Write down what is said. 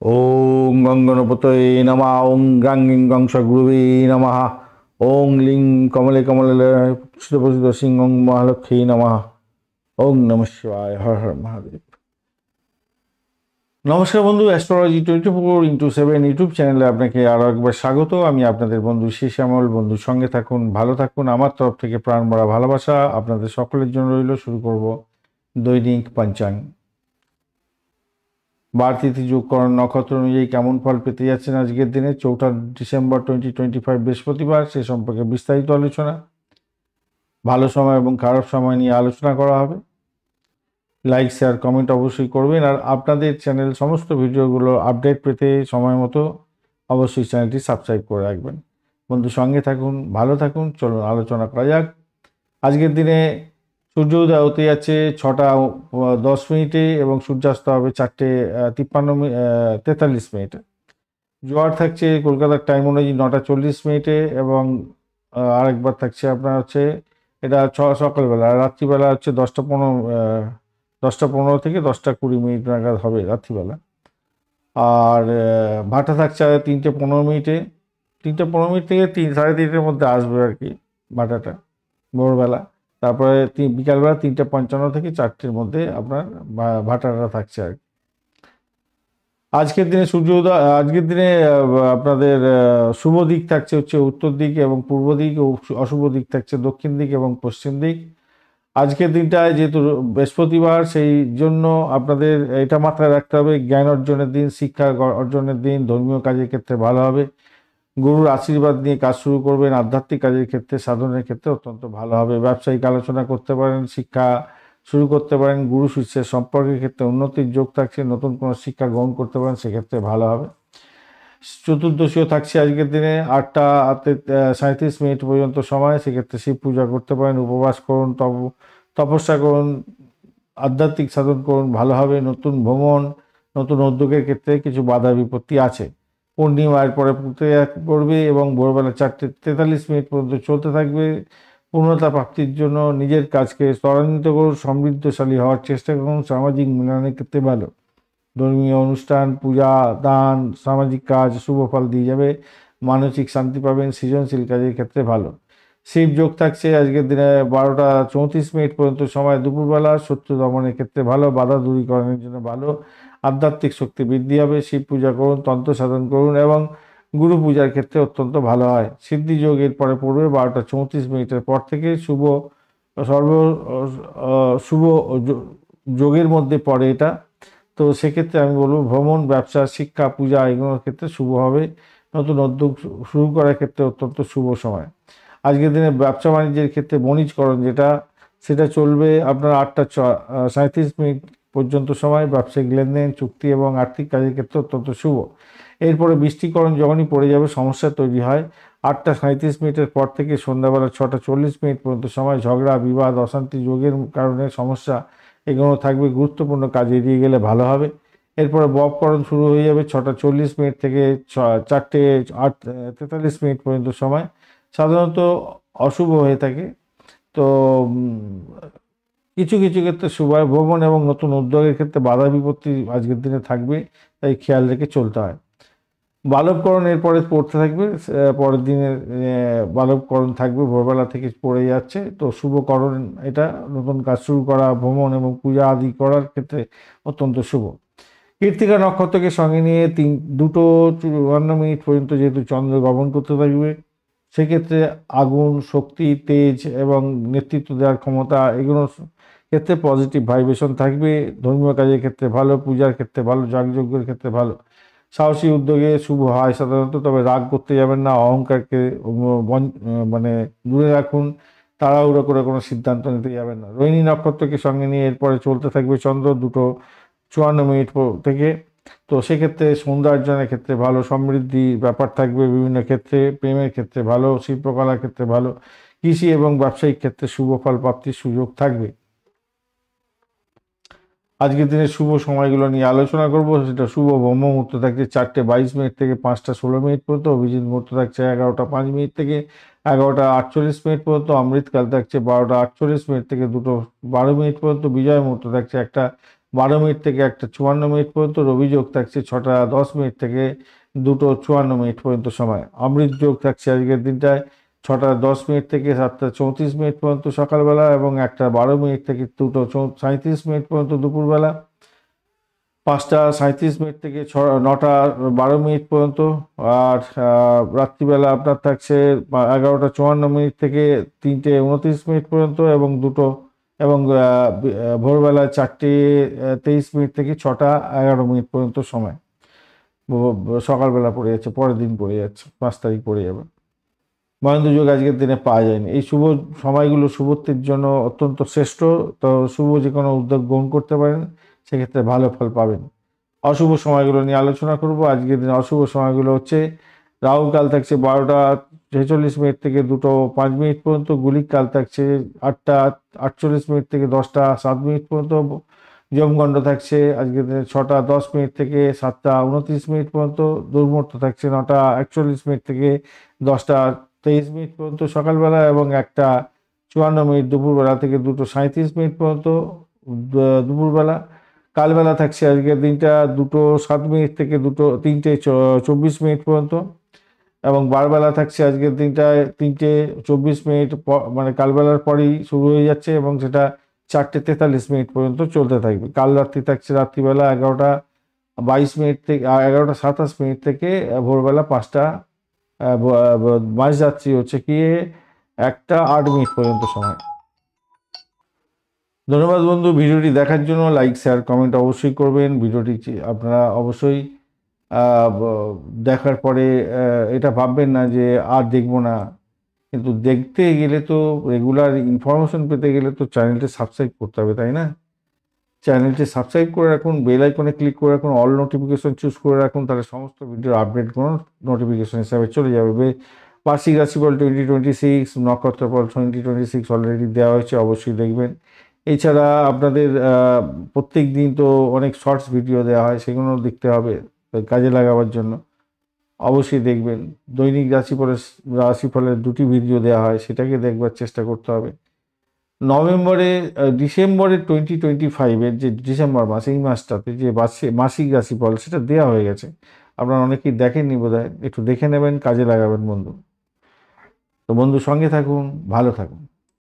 ওং গঙ্গনপতয়ে নমঃ ওং গাং লিং গংস গুরুবে নমঃ ওং লিং কমলে কমলে পুষ্পপূজিত সিংহং মহালক্ষ্মী নমঃ ওং নমঃ শিবায় হর হর মহাদেব। নমস্কার বন্ধু, অ্যাস্ট্রোলজি 24x7 ইউটিউব চ্যানেলে আপনাকে আরও একবার স্বাগত। আমি আপনাদের বন্ধু শ্যামল। বন্ধুর সঙ্গে থাকুন, ভালো থাকুন। আমার তরফ থেকে প্রাণ ভরা ভালোবাসা আপনাদের সকলের জন্য রইল। শুরু করব দৈনিক পঞ্চাঙ্গ। বার তিথি যোগকরণ নক্ষত্র অনুযায়ী কেমন ফল পেতে যাচ্ছেন আজকের দিনে 4 ডিসেম্বর 2025 বৃহস্পতিবার, সে সম্পর্কে বিস্তারিত আলোচনা। ভালো সময় এবং খারাপ সময় নিয়ে আলোচনা করা হবে। লাইক শেয়ার কমেন্ট অবশ্যই করবেন, আর আপনাদের চ্যানেল সমস্ত ভিডিওগুলো আপডেট পেতে সময় মতো অবশ্যই চ্যানেলটি সাবস্ক্রাইব করে রাখবেন। বন্ধু সঙ্গে থাকুন, ভালো থাকুন। চলুন আলোচনা করা যাক। আজকের দিনে সূর্যোদয় হতে যাচ্ছে 6টা 10 এবং সূর্যাস্ত হবে 4:43 জোয়ার থাকছে কলকাতার টাইম অনুযায়ী 9:40 এবং আরেকবার থাকছে আপনার হচ্ছে এটা সকালবেলা। রাত্রিবেলা হচ্ছে 10:15 থেকে 10:20 নাগাদ হবে রাত্রিবেলা। আর ভাটা থাকছে 3:15। 3:15 থেকে 3-3:30 মধ্যে আসবে আর কি ভাটাটা ভোরবেলা। তারপরে বিকালবেলা 3:55 থেকে 4টের মধ্যে আপনার ভাটাটা থাকছে আর কি। আজকের দিনে আজকের দিনে আপনাদের শুভ দিক থাকছে হচ্ছে উত্তর দিক এবং পূর্ব দিক, ও অশুভ দিক থাকছে দক্ষিণ দিক এবং পশ্চিম দিক। আজকের দিনটায় যেহেতু বৃহস্পতিবার, সেই জন্য আপনাদের এটা মাথায় রাখতে হবে, জ্ঞান অর্জনের দিন, শিক্ষা অর্জনের দিন, ধর্মীয় কাজের ক্ষেত্রে ভালো হবে। গুরুর আশীর্বাদ নিয়ে কাজ শুরু করবেন। আধ্যাত্মিক কাজের ক্ষেত্রে, সাধনের ক্ষেত্রে অত্যন্ত ভালো হবে। ব্যবসায়িক আলোচনা করতে পারেন, শিক্ষা শুরু করতে পারেন। গুরু শিষ্যের সম্পর্কের ক্ষেত্রে উন্নতির যোগ থাকছে, নতুন কোনো শিক্ষা গ্রহণ করতে পারেন, সেক্ষেত্রে ভালো হবে। চতুর্দশীও থাকছে আজকের দিনে 8:37 পর্যন্ত সময়, সেক্ষেত্রে শিব পূজা করতে পারেন, উপবাস করুন, তপস্যা করুন, আধ্যাত্মিক সাধন করুন, ভালো হবে। নতুন ভ্রমণ, নতুন উদ্যোগের ক্ষেত্রে কিছু বাধা বিপত্তি আছে। পূর্ণিমার পরে পড়বে এবং ভোরবেলা 4:43 পর্যন্ত চলতে থাকবে। পূর্ণতা প্রাপ্তির জন্য নিজের কাজকে ত্বরান্বিত করুন, সমৃদ্ধশালী হওয়ার চেষ্টা করুন। সামাজিক মিলনের ক্ষেত্রে ভালো। ধর্মীয় অনুষ্ঠান, পূজা, দান, সামাজিক কাজ শুভ ফল দিয়ে যাবে। মানসিক শান্তি পাবেন। সৃজনশীল কাজের ক্ষেত্রে ভালো। শিব যোগ থাকছে আজকের দিনে 12:34 পর্যন্ত সময় দুপুরবেলা। শত্রু দমনের ক্ষেত্রে ভালো, বাধা দূরীকরণের জন্য ভালো। আধ্যাত্মিক শক্তি বৃদ্ধি হবে। শিব পূজা করুন, তন্ত্র সাধন করুন এবং গুরু পূজার ক্ষেত্রে অত্যন্ত ভালো হয়। সিদ্ধি যোগ এর পরে পড়বে 12:34 পর থেকে। শুভ শুভ যোগের মধ্যে পড়ে এটা। তো সেক্ষেত্রে আমি বলবো ভ্রমণ, ব্যবসা, শিক্ষা, পূজা এগুলোর ক্ষেত্রে শুভ হবে। নতুন উদ্যোগ শুরু করার ক্ষেত্রে অত্যন্ত শুভ সময়। আজকের দিনে ব্যবসা বাণিজ্যের ক্ষেত্রে বণিজকরণ সেটা চলবে আপনার 8:37 পর্যন্ত সময়। ব্যবসায়িক লেনদেন, চুক্তি এবং আর্থিক কাজের ক্ষেত্রে অত্যন্ত শুভ। এরপরে বৃষ্টিকরণ যখনই পড়ে যাবে সমস্যা তৈরি হয়। 8:37 পর থেকে সন্ধ্যাবেলা 6:40 পর্যন্ত সময় ঝগড়া, বিবাদ, অশান্তি যোগের কারণে সমস্যা এগুলো থাকবে। গুরুত্বপূর্ণ কাজ এড়িয়ে গেলে ভালো হবে। এরপরে ববকরণ শুরু হয়ে যাবে 6:40 থেকে 4:43 পর্যন্ত সময়। সাধারণত অশুভ হয়ে থাকে, তো কিছু কিছু ক্ষেত্রে শুভ হয়। ভ্রমণ এবং নতুন উদ্যোগের ক্ষেত্রে বাধা বিপত্তি আজকের দিনে থাকবে, তাই খেয়াল রেখে চলতে হয়। বালবকরণ এরপরে পড়তে থাকবে, পরের দিনের বালবকরণ থাকবে, ভোরবেলা থেকে পড়ে যাচ্ছে। তো শুভকরণ এটা, নতুন কাজ শুরু করা, ভ্রমণ এবং পূজা আদি করার ক্ষেত্রে অত্যন্ত শুভ। কৃত্তিকা নক্ষত্রকে সঙ্গে নিয়ে 2:54 পর্যন্ত যেহেতু চন্দ্র গমন করতে থাকবে, সেক্ষেত্রে আগুন, শক্তি, তেজ এবং নেতৃত্ব দেওয়ার ক্ষমতা এগুলোর ক্ষেত্রে পজিটিভ ভাইব্রেশন থাকবে। ধর্মীয় কাজের ক্ষেত্রে ভালো, পূজার ক্ষেত্রে ভালো, যাগযজ্ঞের ক্ষেত্রে ভালো। সাহসী উদ্যোগে শুভ হয় সাধারণত, তবে রাগ করতে যাবেন না, অহংকারকে মানে দূরে রাখুন। তাড়াহুড়ো করে কোনো সিদ্ধান্ত নিতে যাবেন না। রোহিণী নক্ষত্রকে সঙ্গে নিয়ে এরপরে চলতে থাকবে চন্দ্র 2:54 থেকে। তো সেক্ষেত্রে সৌন্দর্যায়নের ক্ষেত্রে ভালো, সমৃদ্ধি ব্যাপার থাকবে বিভিন্ন ক্ষেত্রে। প্রেমের ক্ষেত্রে ভালো, শিল্পকলার ক্ষেত্রে ভালো, কৃষি এবং ব্যবসায়িক ক্ষেত্রে শুভ ফল প্রাপ্তির সুযোগ থাকবে। আজকের দিনের শুভ সময়গুলো নিয়ে আলোচনা করব। সেটা শুভ ব্রহ্ম মুহূর্ত থাকছে 4:22 থেকে 5:16 পর্যন্ত। অভিজিৎ মুহূর্ত থাকছে 11:05 থেকে 11:48 পর্যন্ত। অমৃতকাল থাকছে 12:48 থেকে 2:12 পর্যন্ত। বিজয় মুহূর্ত থাকছে 12 মিনিট থেকে 1:54 পর্যন্ত। রবি যোগ থাকছে 6:10 থেকে 2:54 পর্যন্ত সময়। অমৃত যোগ থাকছে আজকের দিনটায় 6:10 থেকে 7:34 পর্যন্ত সকালবেলা, এবং 1:12 থেকে 2:37 পর্যন্ত দুপুরবেলা। 5:37 থেকে 9:12 পর্যন্ত। আর রাত্রিবেলা আপনার থাকছে 11:54 থেকে 3:29 পর্যন্ত, এবং ভোরবেলা 4:23 থেকে 6:11 পর্যন্ত সময় সকালবেলা পড়ে যাচ্ছে, পরের দিন পড়ে যাচ্ছে, 5 তারিখ পড়ে যাবে। মহেন্দ্র যোগ আজকের দিনে পাওয়া যায়নি। এই শুভ সময়গুলো শুভত্বের জন্য অত্যন্ত শ্রেষ্ঠ। তো শুভ যে কোনো উদ্যোগ গ্রহণ করতে পারেন, সেক্ষেত্রে ভালো ফল পাবেন। অশুভ সময়গুলো নিয়ে আলোচনা করব। আজকের দিনে অশুভ সময়গুলো হচ্ছে রাহু কাল থাকছে 12:46 থেকে 2:05 পর্যন্ত। গুলিক কাল থাকছে 8:48 থেকে 10:07 পর্যন্ত। যমগণ্ড থাকছে আজকের দিনে 6:10 থেকে 7:29 পর্যন্ত। দুর্মুহূর্ত থাকছে 9:41 থেকে 10:23 পর্যন্ত সকালবেলা, এবং 1:54 দুপুরবেলা থেকে 2:37 পর্যন্ত দুপুরবেলা। কালবেলা থাকছে আজকের দিনটা 2:07 থেকে 3:24 পর্যন্ত, এবং বারবেলা থাকছে আজকের দিনটায় 3:24 মানে কালবেলার পরেই শুরু হয়ে যাচ্ছে, এবং সেটা 4:43 পর্যন্ত চলতে থাকবে। কাল রাত্রি থাকছে রাত্রিবেলা 11:22 থেকে 11:27 থেকে ভোরবেলা 5টা, মাঝরাত্রি হচ্ছে কি 1:08 পর্যন্ত সময়। ধন্যবাদ বন্ধু, ভিডিওটি দেখার জন্য। লাইক, শেয়ার, কমেন্ট অবশ্যই করবেন। ভিডিওটি আপনারা অবশ্যই দেখার পরে এটা ভাববেন না যে আর দেখবো না, কিন্তু দেখতে গেলে তো, রেগুলার ইনফরমেশন পেতে গেলে তো চ্যানেলটি সাবস্ক্রাইব করতে হবে, তাই না? চ্যানেলটি সাবস্ক্রাইব করে রাখুন, বেল আইকনে ক্লিক করে রাখুন, অল নোটিফিকেশন চুজ করে রাখুন, তাহলে সমস্ত ভিডিওর আপডেটগুলো নোটিফিকেশন হিসাবে চলে যাবে। বার্ষিক রাশিফল 2026, নক্ষত্রফল 2026 অলরেডি দেওয়া হয়েছে, অবশ্যই দেখবেন। এছাড়া আপনাদের প্রত্যেক দিন তো অনেক শর্টস ভিডিও দেওয়া হয়, সেগুলো দেখতে হবে কাজে লাগাবার জন্য, অবশ্যই দেখবেন। দৈনিক রাশিফলের 2টি ভিডিও দেওয়া হয়, সেটাকে দেখবার চেষ্টা করতে হবে। ডিসেম্বরের 2025-এর যে ডিসেম্বর মাস, এই মাসটাতে যে মাসিক রাশিফল সেটা দেওয়া হয়ে গেছে। আপনারা অনেকেই দেখেননি বোধহয়, একটু দেখে নেবেন, কাজে লাগাবেন বন্ধু। তো বন্ধু, সঙ্গে থাকুন, ভালো থাকুন।